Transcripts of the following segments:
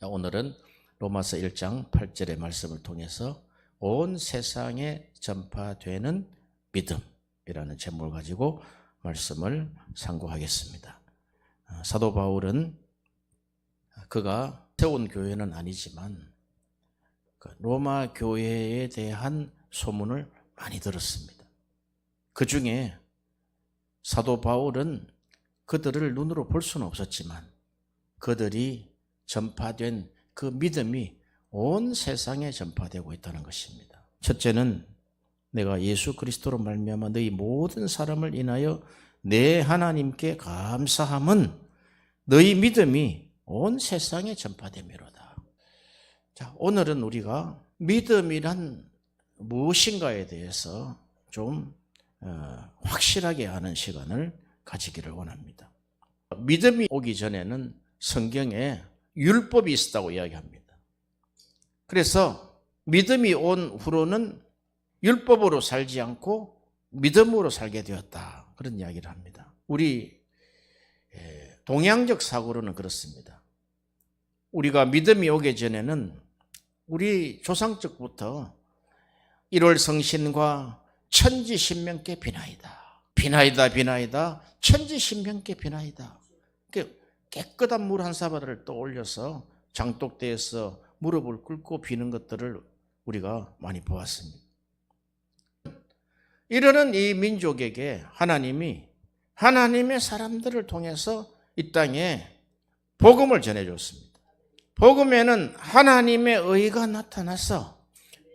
오늘은 로마서 1장 8절의 말씀을 통해서 온 세상에 전파되는 믿음이라는 제목을 가지고 말씀을 상고하겠습니다. 사도 바울은 그가 세운 교회는 아니지만 로마 교회에 대한 소문을 많이 들었습니다. 그 중에 사도 바울은 그들을 눈으로 볼 수는 없었지만 그들이 전파된 그 믿음이 온 세상에 전파되고 있다는 것입니다. 첫째는 내가 예수 그리스도로 말미암아 너희 모든 사람을 인하여 내 하나님께 감사함은 너희 믿음이 온 세상에 전파됨이로다. 자, 오늘은 우리가 믿음이란 무엇인가에 대해서 좀 확실하게 아는 시간을 가지기를 원합니다. 믿음이 오기 전에는 성경에 율법이 있었다고 이야기합니다. 그래서 믿음이 온 후로는 율법으로 살지 않고 믿음으로 살게 되었다. 그런 이야기를 합니다. 우리 동양적 사고로는 그렇습니다. 우리가 믿음이 오기 전에는 우리 조상적부터 1월 성신과 천지신명께 비나이다. 비나이다 비나이다 천지신명께 비나이다. 깨끗한 물 한 사발을 떠올려서 장독대에서 무릎을 꿇고 비는 것들을 우리가 많이 보았습니다. 이러는 이 민족에게 하나님이 하나님의 사람들을 통해서 이 땅에 복음을 전해줬습니다. 복음에는 하나님의 의가 나타나서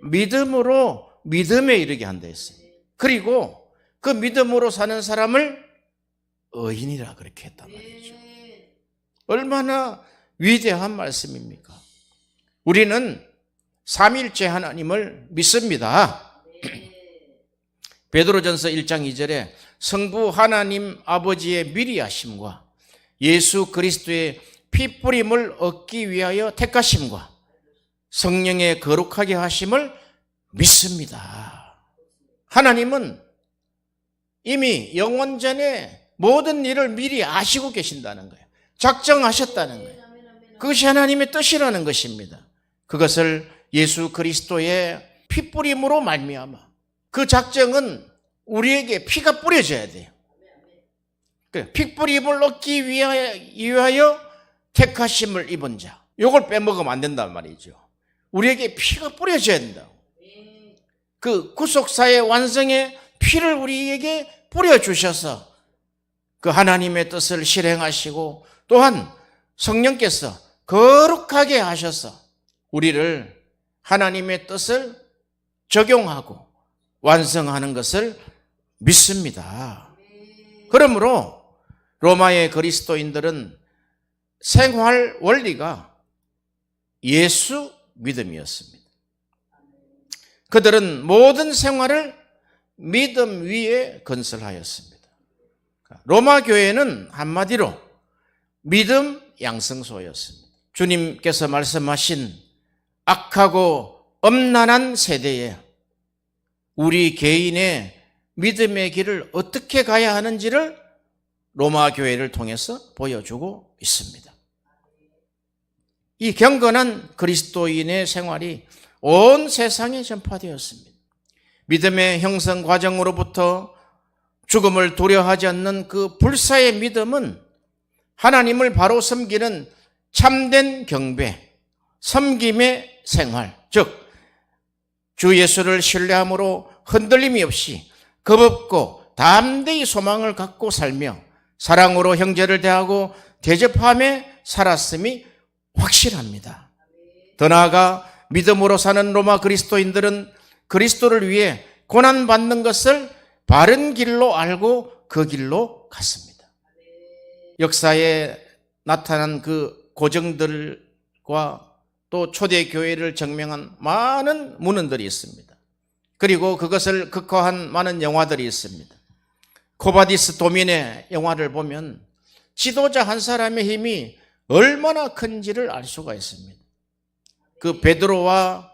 믿음으로 믿음에 이르게 한다 했어요. 그리고 그 믿음으로 사는 사람을 의인이라 그렇게 했단 말이죠. 얼마나 위대한 말씀입니까? 우리는 삼위일체 하나님을 믿습니다. 베드로전서 1장 2절에 성부 하나님 아버지의 미리 하심과 예수 그리스도의 피 뿌림을 얻기 위하여 택하심과 성령의 거룩하게 하심을 믿습니다. 하나님은 이미 영원 전에 모든 일을 미리 아시고 계신다는 거예요. 작정하셨다는 거예요. 그것이 하나님의 뜻이라는 것입니다. 그것을 예수 그리스도의 피뿌림으로 말미암아 그 작정은 우리에게 피가 뿌려져야 돼요. 피뿌림을 얻기 위하여 택하심을 입은 자. 이걸 빼먹으면 안 된단 말이죠. 우리에게 피가 뿌려져야 된다고. 그 구속사의 완성의 피를 우리에게 뿌려주셔서 그 하나님의 뜻을 실행하시고 또한 성령께서 거룩하게 하셔서 우리를 하나님의 뜻을 적용하고 완성하는 것을 믿습니다. 그러므로 로마의 그리스도인들은 생활 원리가 예수 믿음이었습니다. 그들은 모든 생활을 믿음 위에 건설하였습니다. 로마 교회는 한마디로 믿음 양성소였습니다. 주님께서 말씀하신 악하고 엄난한 세대에 우리 개인의 믿음의 길을 어떻게 가야 하는지를 로마 교회를 통해서 보여주고 있습니다. 이 경건한 그리스도인의 생활이 온 세상에 전파되었습니다. 믿음의 형성 과정으로부터 죽음을 두려워하지 않는 그 불사의 믿음은 하나님을 바로 섬기는 참된 경배, 섬김의 생활, 즉 주 예수를 신뢰함으로 흔들림이 없이 겁없고 담대히 소망을 갖고 살며 사랑으로 형제를 대하고 대접함에 살았음이 확실합니다. 더 나아가 믿음으로 사는 로마 그리스도인들은 그리스도를 위해 고난받는 것을 바른 길로 알고 그 길로 갔습니다. 역사에 나타난 그 고정들과 또 초대교회를 증명한 많은 문헌들이 있습니다. 그리고 그것을 극화한 많은 영화들이 있습니다. 코바디스 도민의 영화를 보면 지도자 한 사람의 힘이 얼마나 큰지를 알 수가 있습니다. 그 베드로와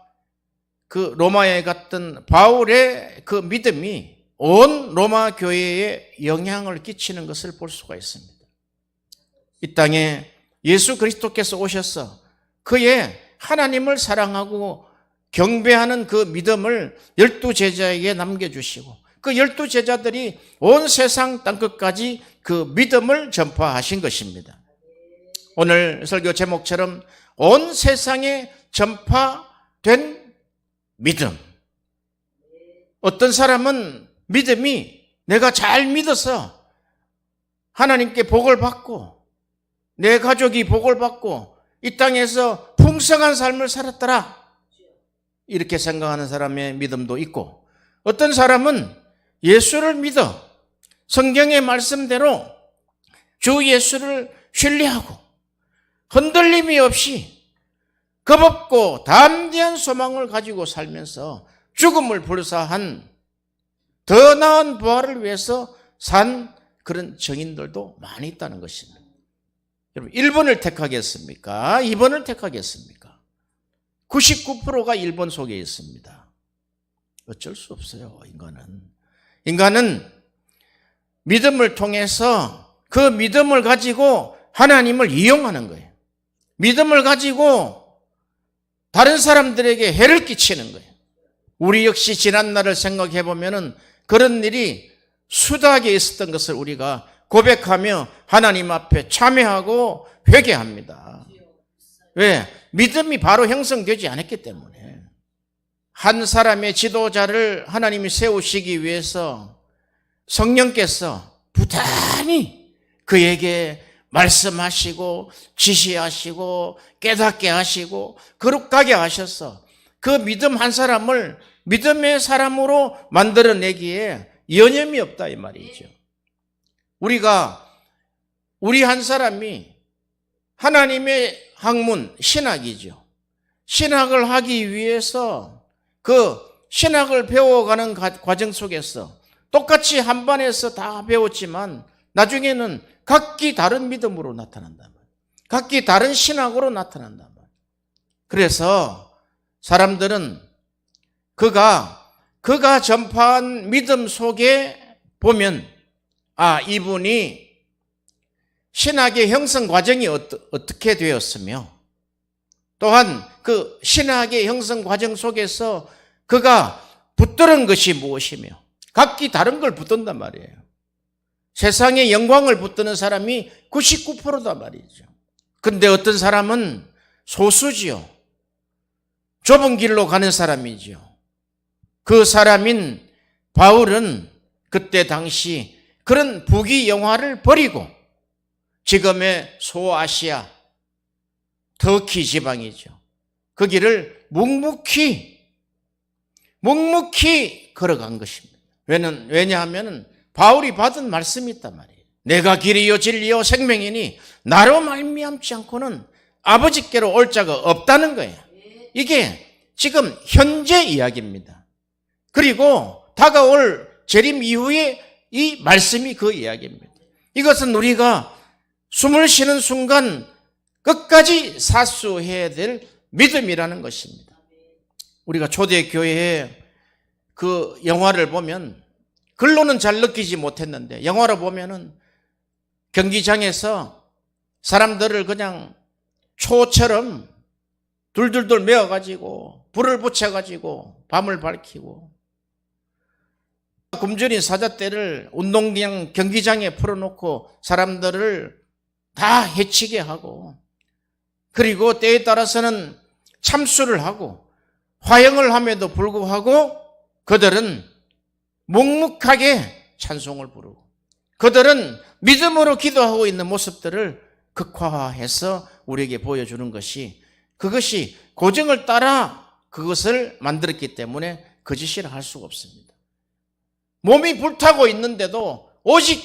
그 로마에 갔던 바울의 그 믿음이 온 로마 교회에 영향을 끼치는 것을 볼 수가 있습니다. 이 땅에 예수 그리스도께서 오셔서 그의 하나님을 사랑하고 경배하는 그 믿음을 12제자에게 남겨주시고 그 12제자들이 온 세상 땅끝까지 그 믿음을 전파하신 것입니다. 오늘 설교 제목처럼 온 세상에 전파된 믿음. 어떤 사람은 믿음이 내가 잘 믿어서 하나님께 복을 받고 내 가족이 복을 받고 이 땅에서 풍성한 삶을 살았더라 이렇게 생각하는 사람의 믿음도 있고, 어떤 사람은 예수를 믿어 성경의 말씀대로 주 예수를 신뢰하고 흔들림이 없이 겁없고 담대한 소망을 가지고 살면서 죽음을 불사한 더 나은 부활을 위해서 산 그런 정인들도 많이 있다는 것입니다. 여러분, 1번을 택하겠습니까? 2번을 택하겠습니까? 99%가 1번 속에 있습니다. 어쩔 수 없어요. 인간은 믿음을 통해서 그 믿음을 가지고 하나님을 이용하는 거예요. 믿음을 가지고 다른 사람들에게 해를 끼치는 거예요. 우리 역시 지난 날을 생각해 보면은 그런 일이 수다하게 있었던 것을 우리가 고백하며 하나님 앞에 참회하고 회개합니다. 왜? 믿음이 바로 형성되지 않았기 때문에. 한 사람의 지도자를 하나님이 세우시기 위해서 성령께서 부단히 그에게 말씀하시고 지시하시고 깨닫게 하시고 거룩하게 하셔서 그 믿음 한 사람을 믿음의 사람으로 만들어내기에 여념이 없다 이 말이죠. 우리 한 사람이 하나님의 학문, 신학이죠. 신학을 하기 위해서 그 신학을 배워가는 과정 속에서 똑같이 한 반에서 다 배웠지만 나중에는 각기 다른 믿음으로 나타난단 말이에요. 각기 다른 신학으로 나타난단 말이에요. 그래서 사람들은 그가 전파한 믿음 속에 보면 이분이 신학의 형성 과정이 어떻게 되었으며 또한 그 신학의 형성 과정 속에서 그가 붙들은 것이 무엇이며 각기 다른 걸 붙든단 말이에요. 세상의 영광을 붙드는 사람이 99%단 말이죠. 그런데 어떤 사람은 소수지요. 좁은 길로 가는 사람이죠. 그 사람인 바울은 그때 당시 그런 부귀 영화를 버리고 지금의 소아시아, 터키 지방이죠. 그 길을 묵묵히 걸어간 것입니다. 왜냐하면 바울이 받은 말씀이 있단 말이에요. 내가 길이요 진리요 생명이니 나로 말미암지 않고는 아버지께로 올 자가 없다는 거예요. 이게 지금 현재 이야기입니다. 그리고 다가올 재림 이후에 이 말씀이 그 이야기입니다. 이것은 우리가 숨을 쉬는 순간 끝까지 사수해야 될 믿음이라는 것입니다. 우리가 초대교회에 그 영화를 보면 글로는 잘 느끼지 못했는데 영화를 보면은 경기장에서 사람들을 그냥 초처럼 둘둘둘 메어가지고 불을 붙여가지고 밤을 밝히고 굶주린 사자떼를 운동장 경기장에 풀어놓고 사람들을 다 해치게 하고 그리고 때에 따라서는 참수를 하고 화형을 함에도 불구하고 그들은 묵묵하게 찬송을 부르고 그들은 믿음으로 기도하고 있는 모습들을 극화해서 우리에게 보여주는 것이 그것이 고정을 따라 그것을 만들었기 때문에 거짓이라 할 수가 없습니다. 몸이 불타고 있는데도 오직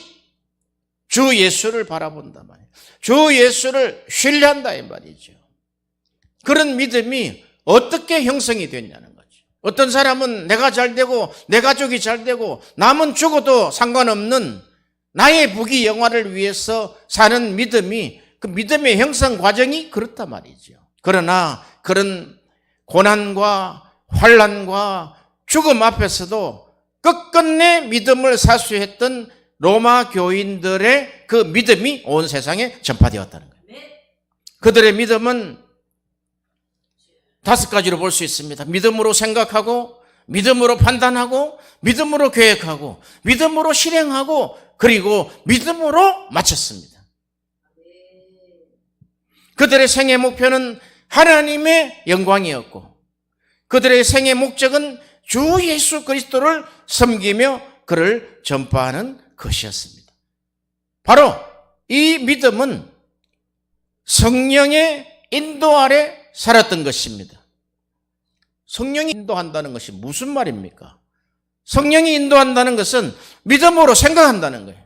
주 예수를 바라본단 말이에요. 주 예수를 신뢰한다 이 말이죠. 그런 믿음이 어떻게 형성이 됐냐는 거죠. 어떤 사람은 내가 잘 되고 내 가족이 잘 되고 남은 죽어도 상관없는 나의 부귀 영화를 위해서 사는 믿음이 그 믿음의 형성 과정이 그렇단 말이죠. 그러나 그런 고난과 환난과 죽음 앞에서도 끝끝내 믿음을 사수했던 로마 교인들의 그 믿음이 온 세상에 전파되었다는 거예요. 그들의 믿음은 5가지로 볼 수 있습니다. 믿음으로 생각하고, 믿음으로 판단하고, 믿음으로 계획하고, 믿음으로 실행하고, 그리고 믿음으로 마쳤습니다. 그들의 생애 목표는 하나님의 영광이었고, 그들의 생애 목적은 주 예수 그리스도를 섬기며 그를 전파하는 것이었습니다. 바로 이 믿음은 성령의 인도 아래 살았던 것입니다. 성령이 인도한다는 것이 무슨 말입니까? 성령이 인도한다는 것은 믿음으로 생각한다는 거예요.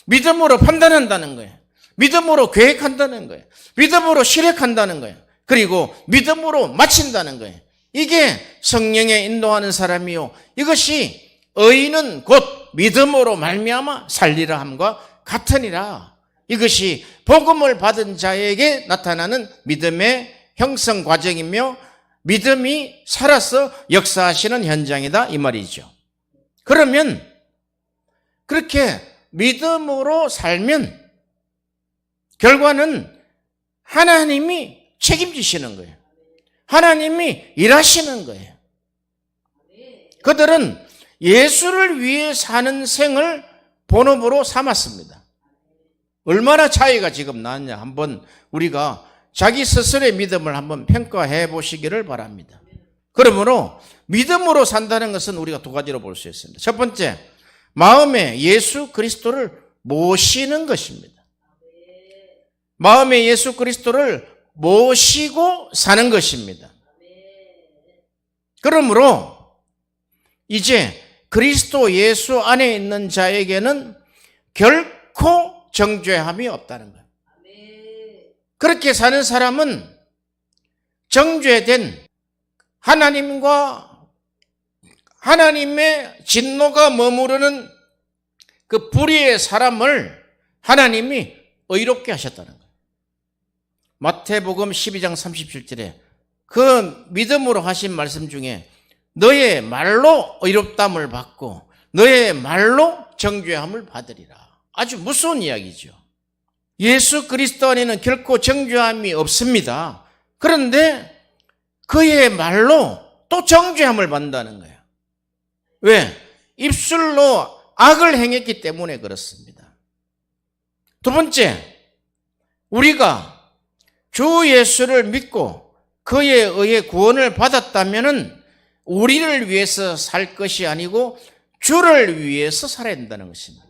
믿음으로 판단한다는 거예요. 믿음으로 계획한다는 거예요. 믿음으로 실행한다는 거예요. 그리고 믿음으로 마친다는 거예요. 이게 성령의 인도하는 사람이요, 이것이 의인은 곧 믿음으로 말미암아 살리라 함과 같으니라. 이것이 복음을 받은 자에게 나타나는 믿음의 형성 과정이며 믿음이 살아서 역사하시는 현장이다, 이 말이죠. 그러면 그렇게 믿음으로 살면 결과는 하나님이 책임지시는 거예요. 하나님이 일하시는 거예요. 그들은 예수를 위해 사는 생을 본업으로 삼았습니다. 얼마나 차이가 지금 나느냐 한번 우리가 자기 스스로의 믿음을 한번 평가해 보시기를 바랍니다. 그러므로 믿음으로 산다는 것은 우리가 2가지로 볼 수 있습니다. 첫 번째, 마음에 예수 그리스도를 모시는 것입니다. 마음에 예수 그리스도를 모시고 사는 것입니다. 그러므로 이제 그리스도 예수 안에 있는 자에게는 결코 정죄함이 없다는 거예요. 그렇게 사는 사람은 정죄된 하나님과 하나님의 진노가 머무르는 그 불의의 사람을 하나님이 의롭게 하셨다는 거예요. 마태복음 12장 37절에 그 믿음으로 하신 말씀 중에 너의 말로 의롭담을 받고 너의 말로 정죄함을 받으리라. 아주 무서운 이야기죠. 예수 그리스도 안에는 결코 정죄함이 없습니다. 그런데 그의 말로 또 정죄함을 받는다는 거예요. 왜? 입술로 악을 행했기 때문에 그렇습니다. 2번째, 우리가 주 예수를 믿고 그에 의해 구원을 받았다면 우리를 위해서 살 것이 아니고 주를 위해서 살아야 된다는 것입니다.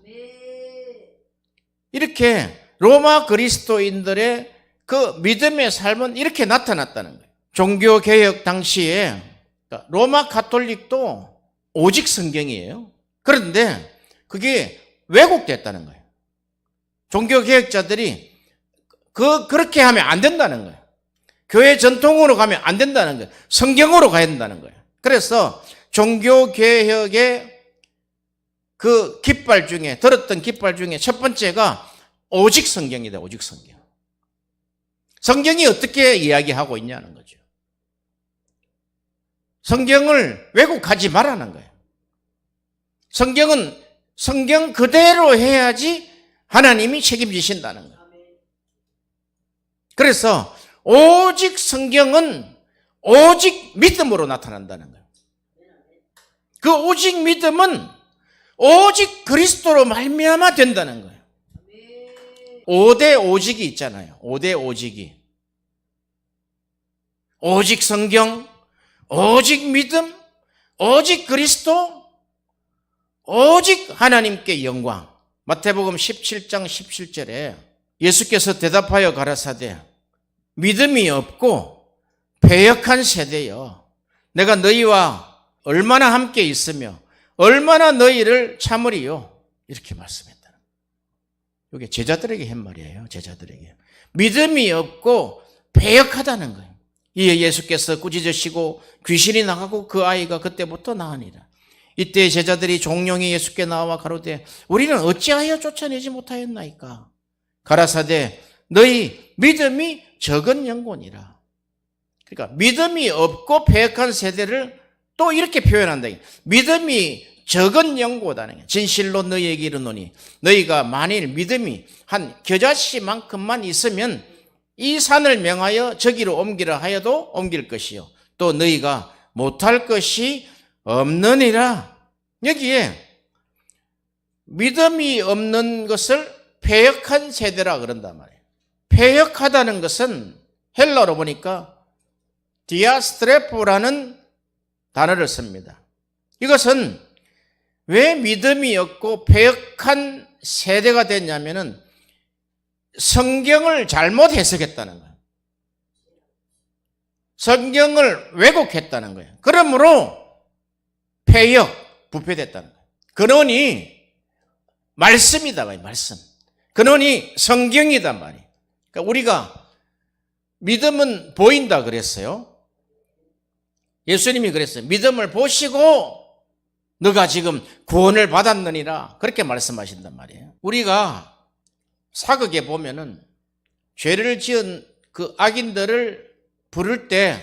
이렇게 로마 그리스도인들의 그 믿음의 삶은 이렇게 나타났다는 거예요. 종교개혁 당시에 로마 가톨릭도 오직 성경이에요. 그런데 그게 왜곡됐다는 거예요. 종교개혁자들이 그렇게 하면 안 된다는 거예요. 교회 전통으로 가면 안 된다는 거예요. 성경으로 가야 된다는 거예요. 그래서 종교개혁의 그 깃발 중에, 들었던 깃발 중에 첫 번째가 오직 성경이다, 오직 성경. 성경이 어떻게 이야기하고 있냐는 거죠. 성경을 왜곡하지 말라는 거예요. 성경은 성경 그대로 해야지 하나님이 책임지신다는 거예요. 그래서 오직 성경은 오직 믿음으로 나타난다는 거예요. 그 오직 믿음은 오직 그리스도로 말미암아 된다는 거예요. 5대 오직이 있잖아요. 5대 오직이. 오직 성경, 오직 믿음, 오직 그리스도, 오직 하나님께 영광. 마태복음 17장 17절에 예수께서 대답하여 가라사대 믿음이 없고 패역한 세대여, 내가 너희와 얼마나 함께 있으며 얼마나 너희를 참으리요, 이렇게 말씀했다. 이게 제자들에게 한 말이에요. 제자들에게 믿음이 없고 패역하다는 거예요. 이에 예수께서 꾸짖으시고 귀신이 나가고 그 아이가 그때부터 나으니라. 이때 제자들이 종용이 예수께 나와 가로되 우리는 어찌하여 쫓아내지 못하였나이까. 가라사대 너희 믿음이 적은 영혼이라. 그러니까 믿음이 없고 패역한 세대를 또 이렇게 표현한다. 믿음이 적은 영고다는 게 진실로 너희에게 이르노니 너희가 만일 믿음이 한 겨자씨만큼만 있으면 이 산을 명하여 저기로 옮기라 하여도 옮길 것이요 또 너희가 못할 것이 없느니라. 여기에 믿음이 없는 것을 패역한 세대라 그런단 말이에요. 패역하다는 것은 헬라로 보니까 디아스트레포라는 단어를 씁니다. 이것은 왜 믿음이 없고 패역한 세대가 됐냐면은 성경을 잘못 해석했다는 거예요. 성경을 왜곡했다는 거예요. 그러므로 패역, 부패됐다는 거예요. 근원이 말씀이다 말이에요. 말씀. 근원이 성경이단 말이에요. 그러니까 우리가 믿음은 보인다 그랬어요. 예수님이 그랬어요. 믿음을 보시고 너가 지금 구원을 받았느니라 그렇게 말씀하신단 말이에요. 우리가 사극에 보면은 죄를 지은 그 악인들을 부를 때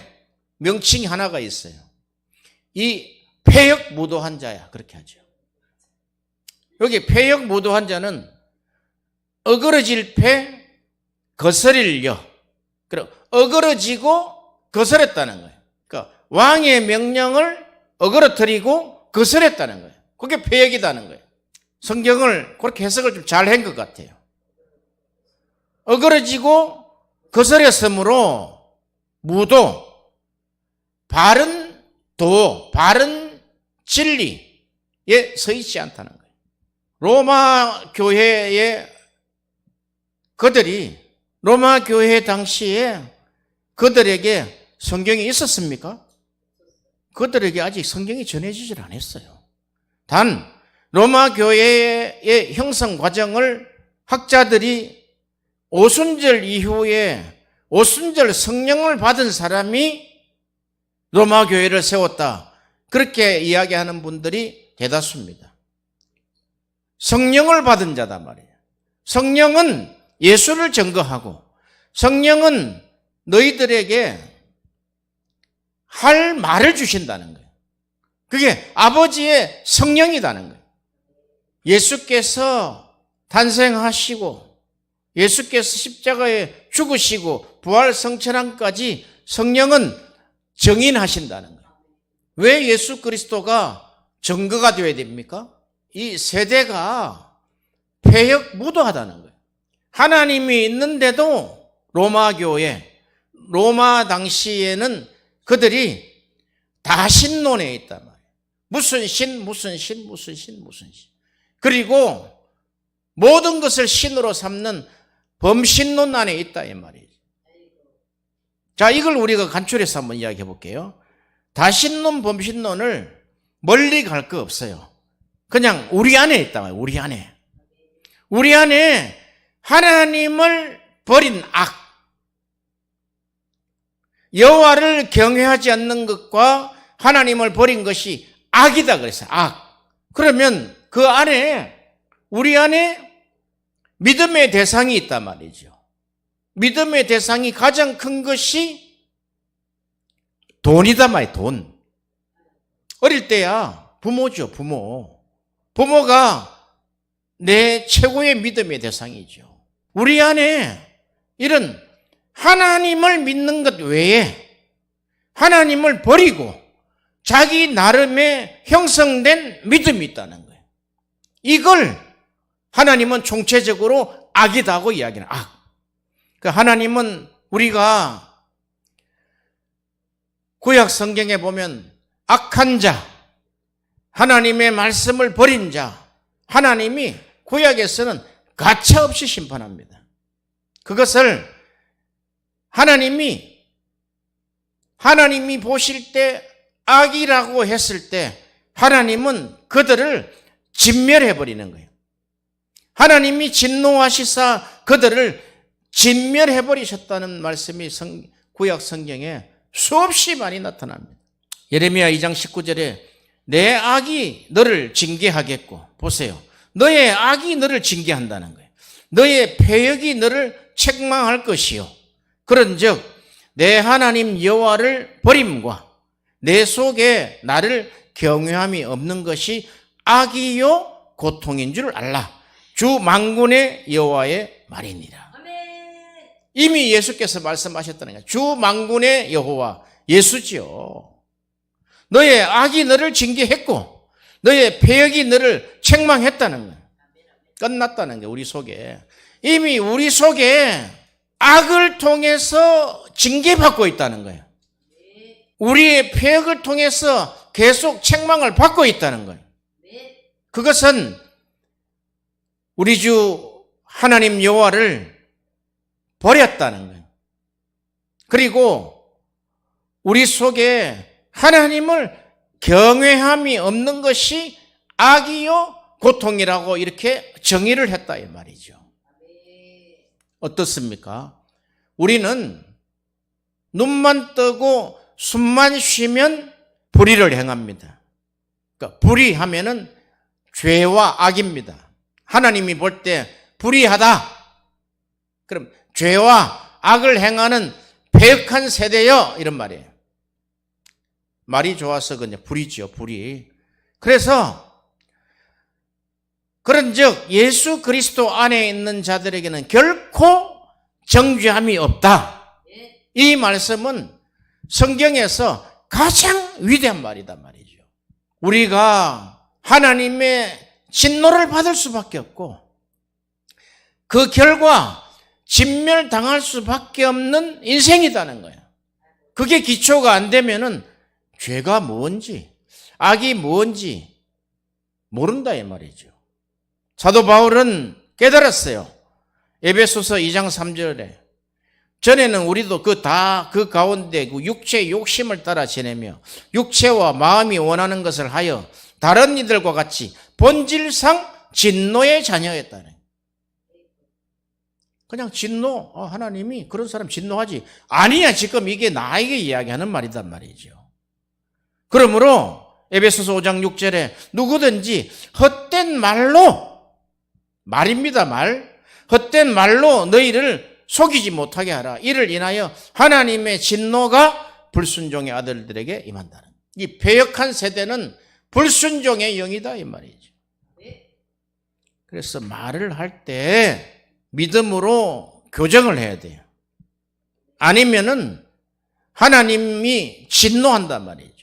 명칭이 하나가 있어요. 이 패역 무도한 자야 그렇게 하죠. 여기 패역 무도한 자는 어그러질 패, 거스릴 여. 그럼 어그러지고 거스렸다는 거예요. 그러니까 왕의 명령을 어그러뜨리고 거스렸다는 거예요. 그게 패역이라는 거예요. 성경을 그렇게 해석을 좀 잘 한 것 같아요. 어그러지고 거스렸으므로 무도, 바른 도, 바른 진리에 서 있지 않다는 거예요. 로마 교회의 그들이 로마 교회 당시에 그들에게 성경이 있었습니까? 그들에게 아직 성경이 전해지질 않았어요. 단 로마 교회의 형성 과정을 학자들이 오순절 이후에 오순절 성령을 받은 사람이 로마 교회를 세웠다. 그렇게 이야기하는 분들이 대다수입니다. 성령을 받은 자단 말이에요. 성령은 예수를 증거하고 성령은 너희들에게 할 말을 주신다는 거예요. 그게 아버지의 성령이라는 거예요. 예수께서 탄생하시고 예수께서 십자가에 죽으시고 부활 성천함까지 성령은 정인하신다는 거예요. 왜 예수 그리스도가 증거가 되어야 됩니까? 이 세대가 패역 무도하다는 거예요. 하나님이 있는데도 로마 교회, 로마 당시에는 그들이 다 신론에 있단 말이에요. 무슨 신. 그리고 모든 것을 신으로 삼는 범신론 안에 있다 이 말이에요. 자, 이걸 우리가 간추려서 한번 이야기해 볼게요. 다신론, 범신론을 멀리 갈 거 없어요. 그냥 우리 안에 있다 말이에요. 우리 안에. 우리 안에 하나님을 버린 악, 여호와를 경외하지 않는 것과 하나님을 버린 것이 악이다 그랬어요. 악. 그러면 그 안에 우리 안에 믿음의 대상이 있단 말이죠. 믿음의 대상이 가장 큰 것이 돈이다 말이에요. 돈. 어릴 때야 부모죠. 부모가 내 최고의 믿음의 대상이죠. 우리 안에 이런 하나님을 믿는 것 외에 하나님을 버리고 자기 나름의 형성된 믿음이 있다는 거예요. 이걸 하나님은 총체적으로 악이다고 이야기하는 악. 그러니까 하나님은 우리가 구약 성경에 보면 악한 자, 하나님의 말씀을 버린 자, 하나님이 구약에서는 가차없이 심판합니다. 그것을 하나님이 보실 때 악이라고 했을 때 하나님은 그들을 진멸해버리는 거예요. 하나님이 진노하시사 그들을 진멸해버리셨다는 말씀이 구약 성경에 수없이 많이 나타납니다. 예레미야 2장 19절에 내 악이 너를 징계하겠고, 보세요. 너의 악이 너를 징계한다는 거예요. 너의 패역이 너를 책망할 것이요. 그런즉 내 하나님 여호와를 버림과 내 속에 나를 경외함이 없는 것이 악이요 고통인 줄 알라. 주 만군의 여호와의 말이니라. 이미 예수께서 말씀하셨다는 거예요. 주 만군의 여호와, 예수지요. 너의 악이 너를 징계했고 너의 패역이 너를 책망했다는 거예요. 끝났다는 게 우리 속에. 이미 우리 속에 악을 통해서 징계받고 있다는 거예요. 우리의 패역을 통해서 계속 책망을 받고 있다는 거예요. 그것은 우리 주 하나님 여호와를 버렸다는 거예요. 그리고 우리 속에 하나님을 경외함이 없는 것이 악이요 고통이라고 이렇게 정의를 했다 이 말이죠. 어떻습니까? 우리는 눈만 뜨고 숨만 쉬면 불의를 행합니다. 그러니까 불의하면은 죄와 악입니다. 하나님이 볼 때 불의하다. 그럼 죄와 악을 행하는 패역한 세대여 이런 말이에요. 말이 좋아서 그냥 불의죠, 불의. 그래서 그런즉 예수 그리스도 안에 있는 자들에게는 결코 정죄함이 없다. 이 말씀은 성경에서 가장 위대한 말이다 말이죠. 우리가 하나님의 진노를 받을 수밖에 없고 그 결과 진멸당할 수밖에 없는 인생이라는 거예요. 그게 기초가 안 되면은 죄가 뭔지 악이 뭔지 모른다 이 말이죠. 사도 바울은 깨달았어요. 에베소서 2장 3절에 전에는 우리도 그 가운데 그 육체의 욕심을 따라 지내며 육체와 마음이 원하는 것을 하여 다른 이들과 같이 본질상 진노의 자녀였다네. 그냥 진노, 하나님이 그런 사람 진노하지. 아니야, 지금 이게 나에게 이야기하는 말이단 말이죠. 그러므로 에베소서 5장 6절에 누구든지 헛된 말입니다, 말. 헛된 말로 너희를 속이지 못하게 하라. 이를 인하여 하나님의 진노가 불순종의 아들들에게 임한다는. 이 패역한 세대는 불순종의 영이다 이 말이죠. 그래서 말을 할 때 믿음으로 교정을 해야 돼요. 아니면은 하나님이 진노한단 말이죠.